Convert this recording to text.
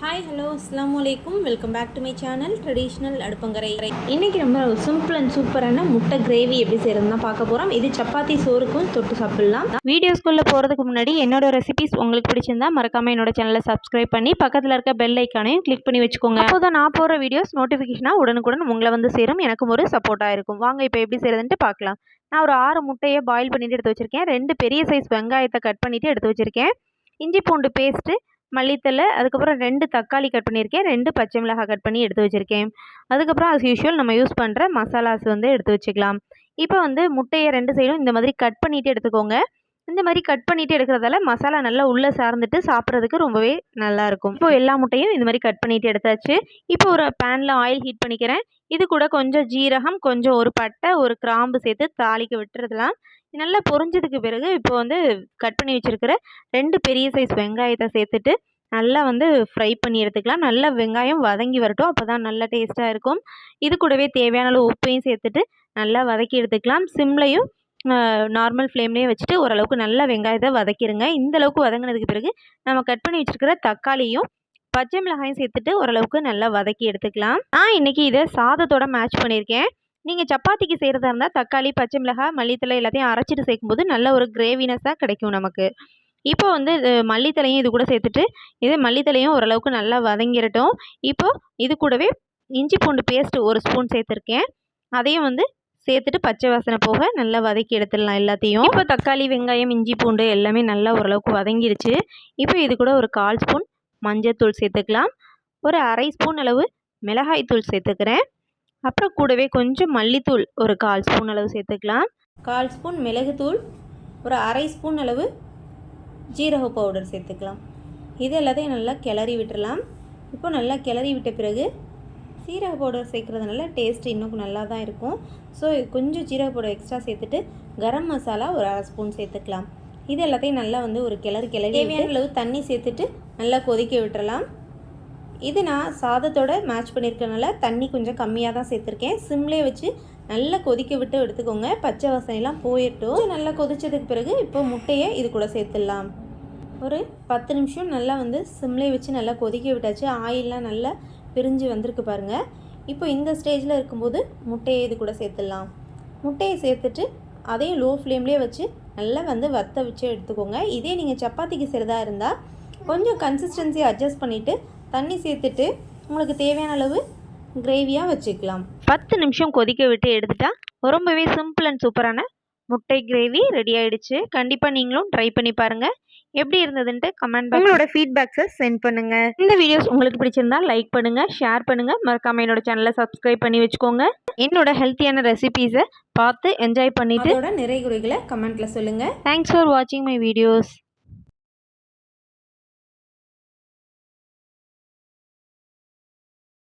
Hi hello அஸ்ஸலாமு அலைக்கும். Welcome back to my channel traditional அடுப்பங்கரை. இன்றைக்கி நம்ம சிம்பிள் அண்ட் சூப்பரான முட்டை கிரேவி எப்படி செய்கிறதுன்னு தான் பார்க்க போகிறோம். இது சப்பாத்தி சோறுக்கும் தொட்டு சாப்பிட்லாம். வீடியோஸ்குள்ளே போகிறதுக்கு முன்னாடி என்னோட ரெசிபிஸ் உங்களுக்கு பிடிச்சிருந்தா மறக்காமல் என்னோட சேனலை சப்ஸ்கிரைப் பண்ணி பக்கத்தில் இருக்க பெல் ஐக்கானையும் கிளிக் பண்ணி வச்சுக்கோங்க. அப்போ தான் நான் போகிற வீடியோஸ் நோட்டிஃபிகேஷனாக உடனுக்குடன் உங்களை வந்து சேரும். எனக்கும் ஒரு சப்போர்ட்டாக இருக்கும். வாங்க இப்போ எப்படி செய்கிறதுன்ட்டு பார்க்கலாம். நான் ஒரு 6 முட்டையை பாயில் பண்ணிவிட்டு எடுத்து வச்சுருக்கேன். 2 பெரிய சைஸ் வெங்காயத்தை கட் பண்ணிவிட்டு எடுத்து வச்சுருக்கேன். இஞ்சி பூண்டு பேஸ்ட்டு, மல்லித்தலை, அதுக்கப்புறம் 2 தக்காளி கட் பண்ணியிருக்கேன். 2 பச்சை மிளகாய் கட் பண்ணி எடுத்து வச்சுருக்கேன். அதுக்கப்புறம் ஆஸ் யூஷுவல் நம்ம யூஸ் பண்ணுற மசாலாஸ் வந்து எடுத்து வச்சுக்கலாம். இப்போ வந்து முட்டையை 2 சைடும் இந்த மாதிரி கட் பண்ணிவிட்டு எடுத்துக்கோங்க. இந்த மாதிரி கட் பண்ணிவிட்டு எடுக்கிறதால மசாலா நல்லா உள்ளே சார்ந்துட்டு சாப்பிட்றதுக்கு ரொம்பவே நல்லாயிருக்கும். இப்போ எல்லா முட்டையும் இந்த மாதிரி கட் பண்ணிவிட்டு எடுத்தாச்சு. இப்போ ஒரு பேனில் ஆயில் ஹீட் பண்ணிக்கிறேன். இது கூட கொஞ்சம் ஜீரகம், கொஞ்சம் ஒரு பட்டை, ஒரு கிராம்பு சேர்த்து தாளிக்க விட்டுறதுலாம். நல்லா பொரிஞ்சதுக்கு பிறகு இப்போ வந்து கட் பண்ணி வச்சுருக்கிற 2 பெரிய சைஸ் வெங்காயத்தை சேர்த்துட்டு நல்லா வந்து ஃப்ரை பண்ணி எடுத்துக்கலாம். நல்லா வெங்காயம் வதங்கி வரட்டும், அப்போ தான் நல்லா டேஸ்ட்டாக இருக்கும். இது கூடவே தேவையான அளவு உப்பையும் சேர்த்துட்டு நல்லா வதக்கி எடுத்துக்கலாம். சிம்லையும் நார்மல் ஃப்ளேம்லேயும் வச்சுட்டு ஓரளவுக்கு நல்லா வெங்காயத்தை வதக்கிடுங்க. இந்த அளவுக்கு வதங்கினதுக்கு பிறகு நம்ம கட் பண்ணி வச்சுருக்கிற தக்காளியும் பச்சை மிளகாயும் சேர்த்துட்டு ஓரளவுக்கு நல்லா வதக்கி எடுத்துக்கலாம். நான் இன்றைக்கி இதை சாதத்தோட மேட்ச் பண்ணியிருக்கேன். நீங்கள் சப்பாத்திக்கு செய்கிறதா இருந்தால் தக்காளி, பச்சை மிளகாய், மல்லித்தலை எல்லாத்தையும் அரைச்சிட்டு சேர்க்கும்போது நல்ல ஒரு கிரேவினஸாக கிடைக்கும் நமக்கு. இப்போ வந்து மல்லித்தலையும் இது கூட சேர்த்துட்டு மல்லித்தலையும் ஓரளவுக்கு நல்லா வதங்கிடட்டும். இப்போது இது கூடவே இஞ்சி பூண்டு பேஸ்ட்டு 1 ஸ்பூன் சேர்த்துருக்கேன். அதையும் வந்து சேர்த்துட்டு பச்சை வாசனை போக நல்லா வதக்கி எடுத்துடலாம் எல்லாத்தையும். இப்போ தக்காளி, வெங்காயம், இஞ்சி பூண்டு எல்லாமே நல்லா ஓரளவுக்கு வதங்கிடுச்சு. இப்போ இது கூட ஒரு 1/4 ஸ்பூன் மஞ்சள்தூள் சேர்த்துக்கலாம். ஒரு 1/2 ஸ்பூன் அளவு மிளகாய் தூள் சேர்த்துக்கிறேன். அப்புறம் கூடவே கொஞ்சம் மல்லித்தூள் ஒரு 1/4 ஸ்பூன் அளவு சேர்த்துக்கலாம். 1/4 ஸ்பூன் மிளகுத்தூள், ஒரு 1/2 ஸ்பூன் அளவு ஜீரக பவுடர் சேர்த்துக்கலாம். இது எல்லாத்தையும் நல்லா கிளறி விட்டுடலாம். இப்போ நல்லா கிளறி விட்ட பிறகு சீரக பவுடர் சேர்க்குறதுனால டேஸ்ட் இன்னும் நல்லா தான் இருக்கும். ஸோ கொஞ்சம் ஜீரக பவுடர் எக்ஸ்ட்ரா சேர்த்துட்டு கரம் மசாலா ஒரு 1/2 ஸ்பூன் சேர்த்துக்கலாம். இது எல்லாத்தையும் நல்லா வந்து ஒரு கிளறி தேவையான அளவு தண்ணி சேர்த்துட்டு நல்லா கொதிக்க விட்டுறலாம். இது நான் சாதத்தோட மேட்ச் பண்ணியிருக்கனால தண்ணி கொஞ்சம் கம்மியாக தான் சேர்த்துருக்கேன். சிம்லேயே வச்சு நல்லா கொதிக்க விட்டு எடுத்துக்கோங்க. பச்சை வாசனைலாம் போயிட்டும். நல்லா கொதித்ததுக்கு பிறகு இப்போ முட்டையை இது கூட சேர்த்துடலாம். ஒரு 10 நிமிஷம் நல்லா வந்து சிம்லேயே வச்சு நல்லா கொதிக்க விட்டாச்சு. ஆயிலெலாம் நல்லா பிரிஞ்சு வந்திருக்கு பாருங்கள். இப்போ இந்த ஸ்டேஜில் இருக்கும்போது முட்டையை இது கூட சேர்த்துடலாம். முட்டையை சேர்த்துட்டு அதையும் லோ ஃப்ளேம்லேயே வச்சு நல்லா வந்து வத்த வச்சு எடுத்துக்கோங்க. இதே நீங்கள் சப்பாத்திக்கு செய்கிறதா இருந்தால் கொஞ்சம் கன்சிஸ்டன்சி அட்ஜஸ்ட் பண்ணிவிட்டு தண்ணி சேர்த்துட்டு உங்களுக்கு தேவையான அளவு கிரேவியாக வச்சுக்கலாம். 10 நிமிஷம் கொதிக்க விட்டு எடுத்துட்டா ரொம்பவே சிம்பிள் அண்ட் சூப்பரான முட்டை கிரேவி ரெடி ஆகிடுச்சு. கண்டிப்பாக நீங்களும் ட்ரை பண்ணி பாருங்கள். எப்படி இருந்ததுன்ட்டு கமெண்ட் உங்களோட ஃபீட்பேக்ஸை சென்ட் பண்ணுங்கள். இந்த வீடியோஸ் உங்களுக்கு பிடிச்சிருந்தா லைக் பண்ணுங்கள், ஷேர் பண்ணுங்கள். மறக்காமல் என்னோட சேனலை சப்ஸ்கிரைப் பண்ணி வச்சுக்கோங்க. என்னோட ஹெல்த்தியான ரெசிபீஸை பார்த்து என்ஜாய் பண்ணிவிட்டு அதோட நிறைகுறைகளை கமெண்ட்டில் சொல்லுங்கள். தேங்க்ஸ் ஃபார் வாட்சிங் மை வீடியோஸ்.